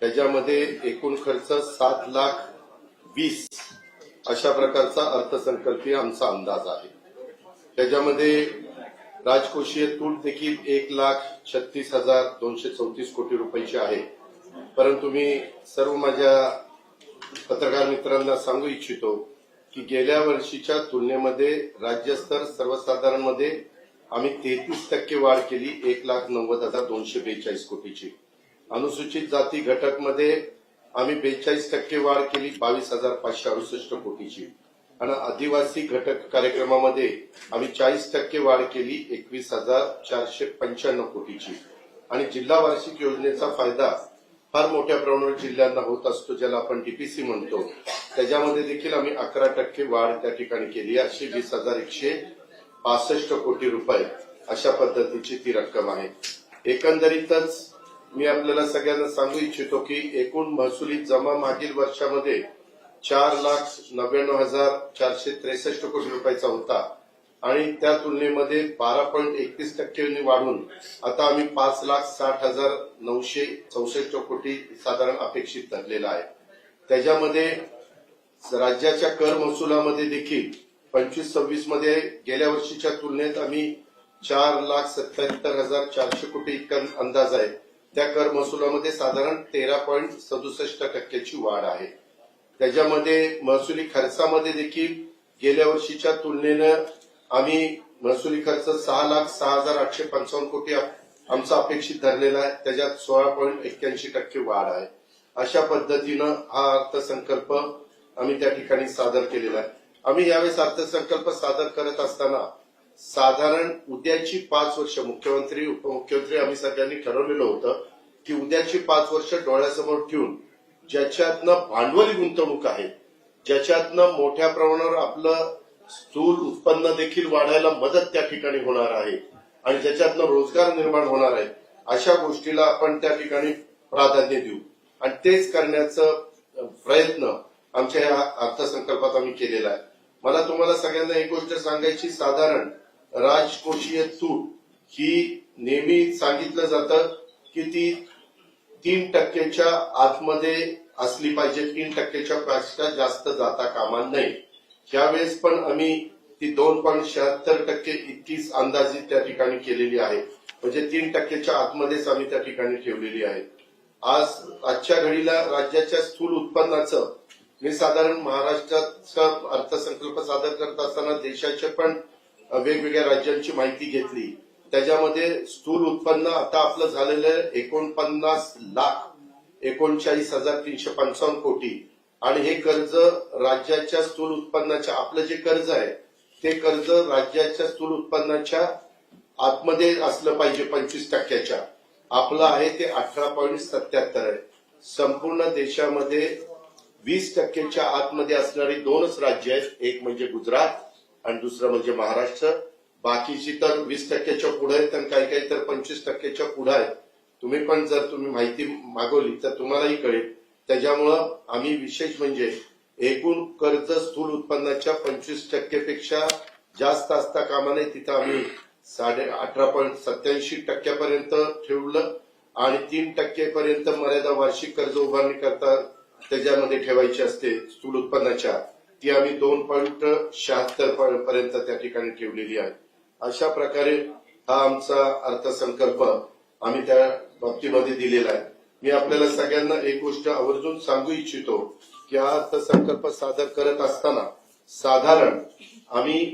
त्याच्यामध्ये एकूण खर्च 7,20,00,000 अशा प्रकारचा अर्थसंकल्पीय आमचा अंदाज आहे। त्याच्यामध्ये राजकोषीय तूट देखील 1,36,234 कोटी रुपयाची आहे। परंतु मी सर्व माझ्या पत्रकार मित्रांना सांगू इच्छितो की गेल्या वर्षीच्या तुलनेमध्ये राज्यस्तर सर्वसाधारणमध्ये आम्ही 33% वाढ केली, 1,90,242 कोटीची। अनुसूचित जाती घटकमध्ये आम्ही 42% वाढ केली, 22,568 कोटीची। आणि आदिवासी घटक कार्यक्रमामध्ये आम्ही 40% वाढ केली, 21,495 कोटीची। आणि जिल्हा वार्षिक योजनेचा फायदा फार मोठ्या प्रमाणावर जिल्ह्यांना होत असतो, ज्याला आपण डीपीसी म्हणतो। त्याच्यामध्ये देखील आम्ही 11% वाढ त्या ठिकाणी केली, अशी 20,165 कोटी रुपये अशा पद्धतीची ती रक्कम आहे। एकंदरीतच मी आपल्याला सगळ्यांना सांगू इच्छितो की एकूण महसुली जमा मागील वर्षामध्ये 4,99,463 कोटी रुपयाचा होता आणि त्या तुलनेमध्ये 12.31% वाढून आता आम्ही 5,60,964 कोटी साधारण अपेक्षित धरलेला आहे। त्याच्यामध्ये राज्याच्या कर महसुलामध्ये देखील 25-26 मध्ये गेल्या वर्षीच्या तुलनेत आम्ही 4,77,400 कोटी इतका अंदाज आहे। त्या कर महसुलामध्ये साधारण 13.67% वाढ आहे। त्याच्यामध्ये महसुली खर्चामध्ये देखील गेल्या वर्षीच्या तुलनेनं आम्ही महसुली खर्च 6,06,855 कोटी आमचा अपेक्षित धरलेला आहे, त्याच्यात 16.81% वाढ आहे। अशा पद्धतीनं हा अर्थसंकल्प आम्ही त्या ठिकाणी सादर केलेला आहे। आम्ही यावेळेस अर्थसंकल्प सादर करत असताना साधारण उद्याची 5 वर्ष मुख्यमंत्री उपमुख्यमंत्री आम्ही सगळ्यांनी ठरवलेलं होतं की उद्याची 5 वर्ष डोळ्यासमोर ठेवून ज्याच्यातनं भांडवली गुंतवणूक आहे, ज्याच्यातनं मोठ्या प्रमाणावर आपलं स्थूल उत्पन्न देखील वाढायला मदत त्या ठिकाणी होणार आहे आणि ज्याच्यातनं रोजगार निर्माण होणार आहे, अशा गोष्टीला आपण त्या ठिकाणी प्राधान्य देऊ आणि तेच करण्याचं प्रयत्न आमच्या या अर्थसंकल्पात आम्ही केलेला आहे। मला तुम्हाला सगळ्यांना एक गोष्ट सांगायची, साधारण राजकोषीय तूट ही नेहमी सांगितलं जातं की ती 3% आतमध्ये असली पाहिजे, 3% पेक्षा जास्त जाता कामा नये। यावेळेस पण आम्ही ती 2.76% इतकीच अंदाजित त्या ठिकाणी केलेली आहे, म्हणजे 3% आतमध्येच आम्ही त्या ठिकाणी ठेवलेली आहे। आजच्या घडीला राज्याच्या स्थूल उत्पन्नाचं मी साधारण महाराष्ट्राचा अर्थसंकल्प सादर करत असताना देशाच्या पण वेगवेगळ्या राज्यांची माहिती घेतली। त्याच्यामध्ये स्थूल उत्पन्न आता आपलं झालेलं 49,39,355 कोटी आणि हे कर्ज राज्याच्या स्थूल उत्पन्नाच्या आपलं जे कर्ज आहे ते कर्ज राज्याच्या स्थूल उत्पन्नाच्या आतमध्ये असलं पाहिजे 25%च्या, आपलं आहे ते 18.77 आहे। संपूर्ण देशामध्ये 20%च्या आतमध्ये असणारी 2च राज्य आहेत, एक म्हणजे गुजरात आणि दुसरं म्हणजे महाराष्ट्र। बाकीची तर 20%च्या पुढे आहेत आणि काही काही तर 25%च्या पुढे आहेत। तुम्ही पण जर तुम्ही माहिती मागवली तर तुम्हालाही कळेल। त्याच्यामुळं आम्ही विशेष म्हणजे एकूण कर्ज स्थूल उत्पन्नाच्या 25% पेक्षा जास्त असता कामा नये, तिथं आम्ही 18.87% पर्यंत ठेवलं आणि 3% पर्यंत मर्यादा वार्षिक कर्ज उभारणी करता त्याच्यामध्ये ठेवायची असते स्थूल उत्पन्नाच्या, ती आम्ही 2.76 पर्यंत त्या ठिकाणी ठेवलेली आहे। अशा प्रकारे हा आमचा अर्थसंकल्प आम्ही त्या बाबतीमध्ये दिलेला आहे। मी आपल्याला सगळ्यांना एक गोष्ट आवर्जून सांगू इच्छितो की हा अर्थसंकल्प सादर करत असताना साधारण आम्ही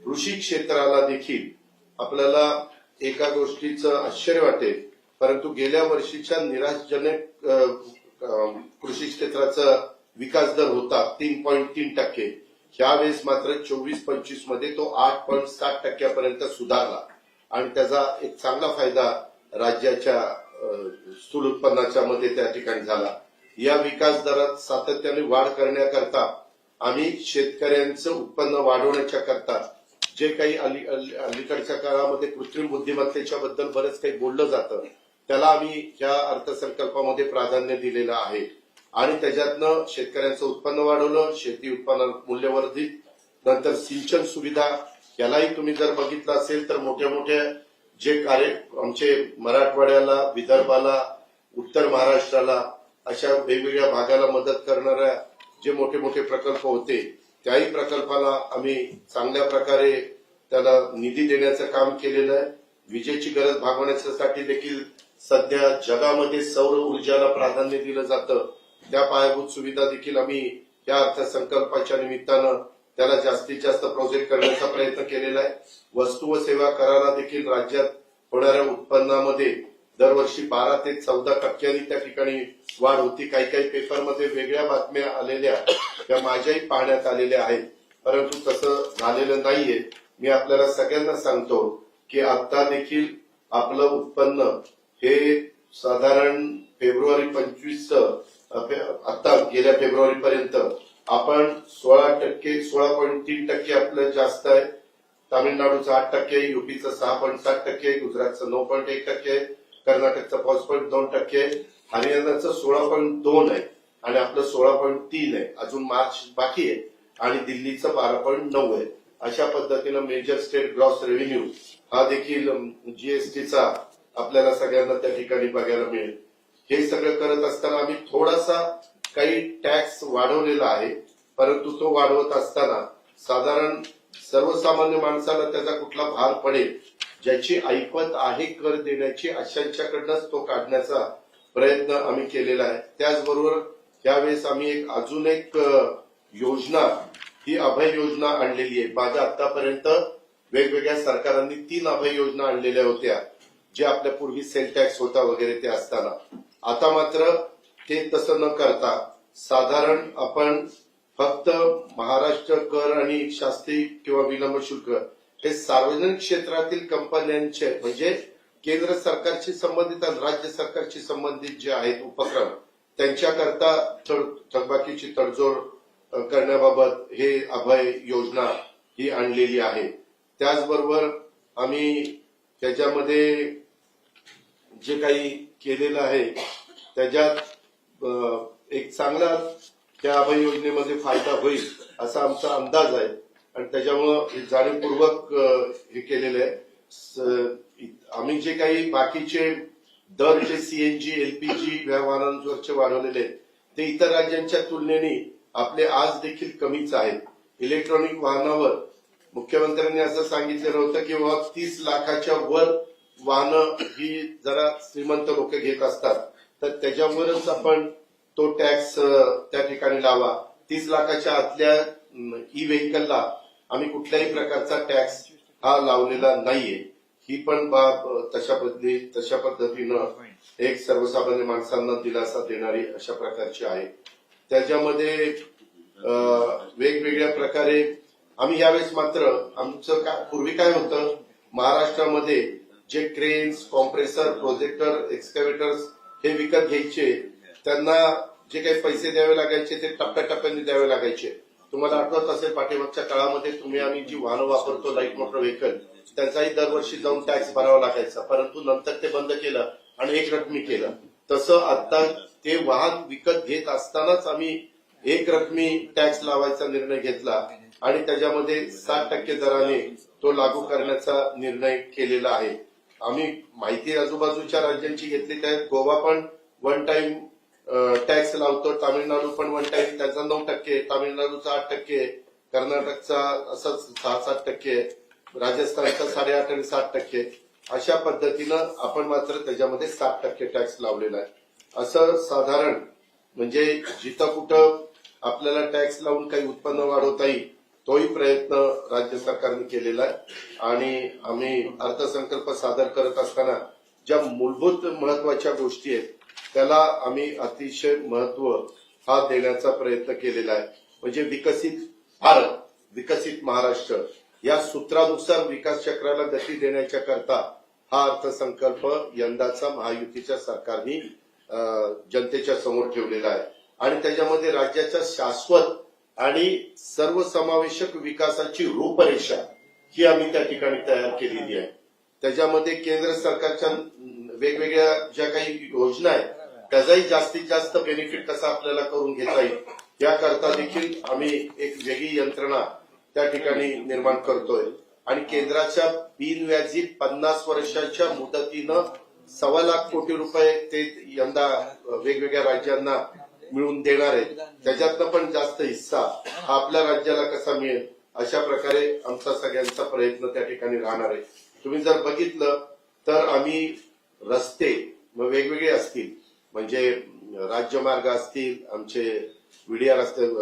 कृषी क्षेत्राला देखील आपल्याला एका गोष्टीचं आश्चर्य वाटेल, परंतु गेल्या वर्षीच्या निराशजनक कृषी क्षेत्राचा विकास दर होता 3.3%, यावेळेस मात्र 24-25 मध्ये तो 8.7% पर्यंत सुधारला आणि त्याचा एक चांगला फायदा राज्याच्या स्थूल उत्पन्नाच्या मध्ये त्या ठिकाणी झाला। या विकास दरात सातत्याने वाढ करण्याकरता आम्ही शेतकऱ्यांचं उत्पन्न वाढवण्याच्या करता जे काही अलीकडच्या काळामध्ये कृत्रिम बुद्धिमत्तेच्या बद्दल बरेच काही बोललं जातं, त्याला आम्ही या अर्थसंकल्पामध्ये प्राधान्य दिलेलं आहे आणि त्याच्यातनं शेतकऱ्यांचं उत्पन्न वाढवलं, शेती उत्पन्न मूल्यवर्धित, नंतर सिंचन सुविधा, यालाही तुम्ही जर बघितलं असेल तर मोठ्या मोठ्या जे कार्य आमचे मराठवाड्याला, विदर्भाला, उत्तर महाराष्ट्राला अशा वेगवेगळ्या भागाला मदत करणाऱ्या जे मोठे मोठे प्रकल्प होते त्याही प्रकल्पाला आम्ही चांगल्या प्रकारे त्याला निधी देण्याचं काम केलेलं आहे. विजेची गरज भागवण्यासाठी देखील सध्या जगामध्ये सौर ऊर्जाला प्राधान्य दिलं जातं. त्या पायाभूत सुविधा देखील आम्ही या अर्थसंकल्पाच्या निमित्तानं त्याला जास्तीत जास्त प्रोजेक्ट करण्याचा प्रयत्न केलेला आहे. वस्तू व सेवा कराला देखील राज्यात होणाऱ्या उत्पन्नामध्ये दरवर्षी 12 ते 14% त्या ठिकाणी वाढ होती. काही काही पेपरमध्ये वेगळ्या बातम्या आलेल्या त्या माझ्याही पाहण्यात आलेल्या आहेत, परंतु तसं झालेलं नाहीये. मी आपल्याला सगळ्यांना सांगतो की आता देखील आपलं उत्पन्न हे साधारण फेब्रुवारी 25 आता गेल्या फेब्रुवारीपर्यंत आपण 16.3% आपलं जास्त आहे. तामिळनाडूचं 8%, युपीचं 6.7%, गुजरातचं 9.1%, कर्नाटकचं 5.2%, हरियाणाचं 16.2 आहे आणि आपलं 16.3 आहे. अजून मार्च बाकी आहे आणि दिल्लीचं 12.9 आहे. अशा पद्धतीनं मेजर स्टेट ग्रॉस रेव्हेन्यू हा देखील जीएसटीचा आपल्याला सगळ्यांना त्या ठिकाणी बघायला मिळेल. हे सगळं करत असताना आम्ही थोडासा काही टॅक्स वाढवलेला आहे, परंतु तो वाढवत असताना साधारण सर्वसामान्य माणसाला त्याचा कुठला भार पडेल, ज्याची ऐपत आहे कर देण्याची अशांच्याकडनंच तो काढण्याचा प्रयत्न आम्ही केलेला आहे. त्याचबरोबर त्यावेळेस आम्ही अजून एक योजना, ही अभय योजना आणलेली आहे. माझ्या आतापर्यंत वेगवेगळ्या सरकारांनी 3 अभय योजना आणलेल्या होत्या, जे आपल्या पूर्वी सेल टॅक्स होता वगैरे ते असताना. आता मात्र ते तसं न करता साधारण आपण फक्त महाराष्ट्र कर आणि शास्ती किंवा विलंब शुल्क हे सार्वजनिक क्षेत्रातील कंपन्यांचे म्हणजे केंद्र सरकारशी संबंधित आणि राज्य सरकारशी संबंधित जे आहेत उपक्रम त्यांच्याकरता थकबाकीची तडजोड करण्याबाबत हे अभय योजना ही आणलेली आहे. त्याचबरोबर आम्ही त्याच्यामध्ये जे काही केलेलं आहे त्याच्यात एक चांगला त्या अभय योजनेमध्ये फायदा होईल असा आमचा अंदाज आहे आणि त्याच्यामुळं जाणीवपूर्वक हे केलेलं आहे. आम्ही जे काही बाकीचे दर जे सीएनजी एलपीजी वाहनांवरचे वाढवलेले आहेत ते इतर राज्यांच्या तुलनेने आपले आज देखील कमीच आहेत. इलेक्ट्रॉनिक वाहनावर मुख्यमंत्र्यांनी असं सांगितलेलं होतं की बाबा 30 लाखाच्या वर वाहनं ही जरा श्रीमंत लोक घेत असतात, तर त्याच्यावरच आपण तो टॅक्स त्या ठिकाणी लावा. 30 लाखाच्या आतल्या ई व्हेकलला आम्ही कुठल्याही प्रकारचा टॅक्स हा लावलेला नाहीये. ही पण बाब तशा पद्धतीनं एक सर्वसामान्य माणसांना दिलासा देणारी अशा प्रकारची आहे. त्याच्यामध्ये वेगवेगळ्या प्रकारे आम्ही यावेळेस मात्र आमचं पूर्वी काय होतं, महाराष्ट्रामध्ये जे क्रेन्स, कॉम्प्रेसर, प्रोजेक्टर, एक्सकॅव्हेटर्स हे विकत घ्यायचे, त्यांना जे काही पैसे द्यावे लागायचे ते टप्प्याटप्प्याने द्यावे लागायचे. तुम्हाला आठवत असेल पाठीमागच्या काळामध्ये आम्ही जी वाहनं वापरतो लाईट मोटर व्हेकल त्यांचाही दरवर्षी जाऊन टॅक्स भरावा लागायचा, परंतु नंतर ते बंद केलं आणि एक रकमी केलं. तसं आता ते वाहन विकत घेत असतानाच आम्ही एक रकमी टॅक्स लावायचा निर्णय घेतला आणि त्याच्यामध्ये 7% दराने तो लागू करण्याचा निर्णय केलेला आहे. आम्ही माहिती आजूबाजूच्या राज्यांची घेतली, त्यात गोवा पण 1 टाइम टॅक्स लावतो, तामिळनाडू पण 1 टाइम त्याचा 9%, तामिळनाडूचा 8%, कर्नाटकचा असंच 6-7%, राजस्थानचा 8.5% आणि 7%. अशा पद्धतीनं आपण मात्र त्याच्यामध्ये 7% टॅक्स लावलेला आहे. असं साधारण म्हणजे जिथं कुठं आपल्याला टॅक्स लावून काही उत्पन्न वाढवता येईल तोही प्रयत्न राज्य सरकारने केलेला आहे. आणि आम्ही अर्थसंकल्प सादर करत असताना ज्या मूलभूत महत्वाच्या गोष्टी आहेत त्याला आम्ही अतिशय महत्व हा देण्याचा प्रयत्न केलेला आहे. म्हणजे विकसित भारत, विकसित महाराष्ट्र या सूत्रानुसार विकास चक्राला गती देण्याच्या करता हा अर्थसंकल्प यंदाचा महायुतीच्या सरकारने जनतेच्या समोर ठेवलेला आहे. आणि त्याच्यामध्ये राज्याच्या शाश्वत आणि सर्वसमावेशक विकासाची रूपरेषा ही आम्ही त्या ठिकाणी तयार केलेली आहे. त्याच्यामध्ये केंद्र सरकारच्या वेगवेगळ्या ज्या काही योजना आहेत त्याचाही जास्तीत जास्त बेनिफिट कसा आपल्याला करून घेता येईल याकरता देखील आम्ही एक वेगळी यंत्रणा त्या ठिकाणी निर्माण करतोय. आणि केंद्राच्या बिनव्याजी 50 वर्षाच्या मुदतीनं 1.25 लाख कोटी रुपये ते यंदा वेगवेगळ्या राज्यांना मिळून देणार आहेत, त्याच्यातनं पण जास्त हिस्सा हा आपल्या राज्याला कसा मिळेल अशा प्रकारे आमचा सगळ्यांचा प्रयत्न त्या ठिकाणी राहणार आहे. तुम्ही जर बघितलं तर आम्ही रस्ते वेगवेगळे असतील, म्हणजे राज्यमार्ग असतील, आमचे व्हीडीआर असतील,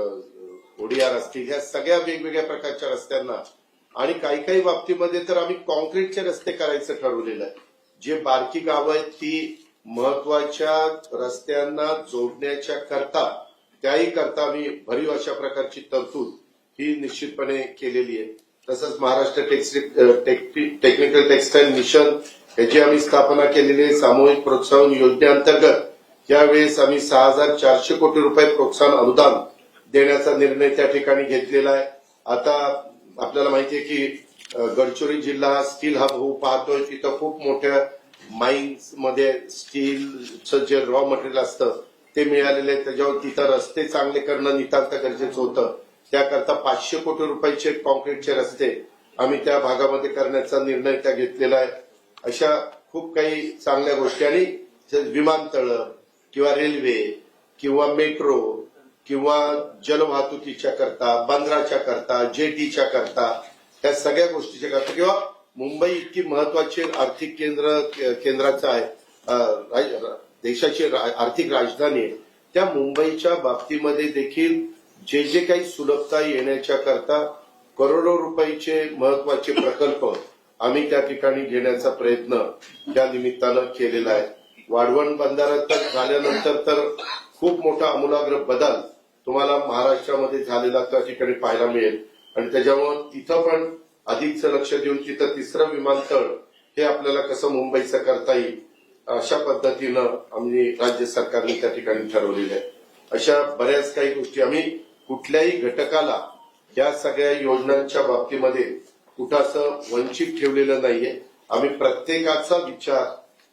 ओडीआर असतील, ह्या सगळ्या वेगवेगळ्या प्रकारच्या रस्त्यांना आणि काही काही बाबतीमध्ये तर आम्ही कॉन्क्रीटचे रस्ते करायचं ठरवलेलं आहे. जे बारकी गावं आहेत ती महत्वाच्या रस्त्यांना जोडण्याच्या करता त्याही करता आम्ही भरीव अशा प्रकारची तरतूद ही निश्चितपणे केलेली आहे. तसंच महाराष्ट्र टेक्निकल टेक्सटाईल मिशन याची आम्ही स्थापना केलेली आहे. सामूहिक प्रोत्साहन योजनेअंतर्गत यावेळेस आम्ही 6,400 कोटी रुपये प्रोत्साहन अनुदान देण्याचा निर्णय त्या ठिकाणी घेतलेला आहे. आता आपल्याला माहिती आहे की गडचिरोली जिल्हा स्टील हब होऊ पाहतोय. तिथं खूप मोठ्या माइन्स मध्ये स्टीलचं जे रॉ मटेरियल असतं ते मिळालेलं आहे. त्याच्यावर तिथं रस्ते चांगले करणं नितांत गरजेचं होतं. त्याकरता 500 कोटी रुपयाचे कॉन्क्रीटचे रस्ते आम्ही त्या भागामध्ये करण्याचा निर्णय त्या घेतलेला आहे. अशा खूप काही चांगल्या गोष्टी आणि विमानतळं किंवा रेल्वे किंवा मेट्रो किंवा जलवाहतुकीच्या करता, बंदराच्या करता, जेटीच्या करता, या सगळ्या गोष्टीच्या करता किंवा मुंबई इतकी महत्वाची आर्थिक केंद्राचं आहे, देशाची आर्थिक राजधानी आहे, त्या मुंबईच्या बाबतीमध्ये देखील जे जे काही सुलभता येण्याच्या करता करोडो रुपयाचे महत्वाचे प्रकल्प आम्ही त्या ठिकाणी घेण्याचा प्रयत्न त्या निमित्तानं केलेला आहे. वाढवण बंधारा तर झाल्यानंतर तर खूप मोठा आमूलाग्र बदल तुम्हाला महाराष्ट्रामध्ये झालेला त्या ठिकाणी पाहायला मिळेल आणि त्याच्यामुळे तिथं पण अधिकचं लक्ष देऊन तिथं 3रं विमानतळ हे आपल्याला कसं मुंबईचं करता येईल अशा पद्धतीनं आम्ही राज्य सरकारने त्या ठिकाणी ठरवलेलं आहे. अशा बऱ्याच काही गोष्टी आम्ही कुठल्याही घटकाला या सगळ्या योजनांच्या बाबतीमध्ये कुठं असं वंचित ठेवलेलं नाहीये. आम्ही प्रत्येकाचा विचार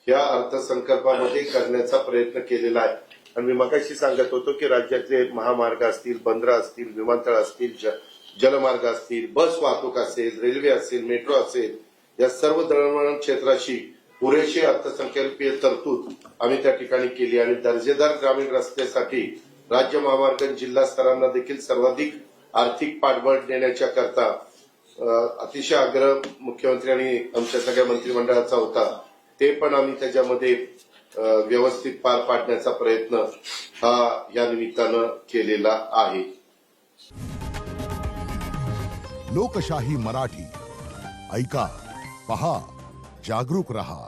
या अर्थसंकल्पामध्ये करण्याचा प्रयत्न केलेला आहे. आणि मी मगाशी सांगत होतो की राज्यातले महामार्ग असतील, बंदरं असतील, विमानतळ असतील, जलमार्ग असतील, बस वाहतूक असेल, रेल्वे असेल, मेट्रो असेल, या सर्व दळणवळण क्षेत्राशी पुरेशी अर्थसंकल्पीय तरतूद आम्ही त्या ठिकाणी केली आणि दर्जेदार ग्रामीण रस्त्यासाठी राज्य महामार्ग जिल्हा स्तरांना देखील सर्वाधिक आर्थिक पाठबळ देण्याच्या करता अतिशय आग्रह मुख्यमंत्री आणि आमच्या सगळ्या मंत्रिमंडळाचा होता. ते पण आम्ही त्याच्यामध्ये व्यवस्थित पार पाडण्याचा प्रयत्न हा या निमित्तानं केलेला आहे. लोकशाही मराठी ऐका, पहा, जागरूक रहा.